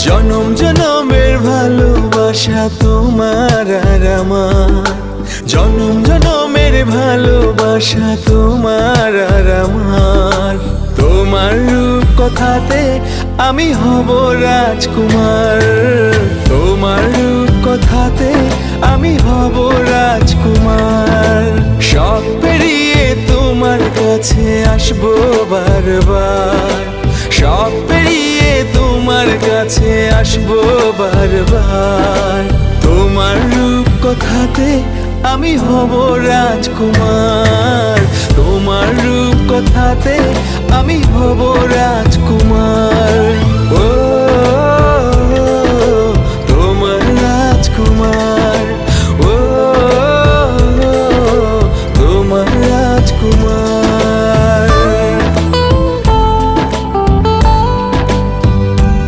জনম জনমের ভালোবাসা তোমার আর আমার, জনম জনমের ভালোবাসা তোমার আর আমার। তোমার রূপ কথাতে আমি হব রাজকুমার, তোমার রূপ কথাতে আমি হব রাজকুমার। সব পেরিয়ে তোমার কাছে আসবো বারবার, সব পেরিয়ে তোমার কাছে আসবো বারবার। তোমার রূপ কথাতে আমি হব রাজকুমার, তোমার রূপ কথাতে আমি হব রাজকুমার। ও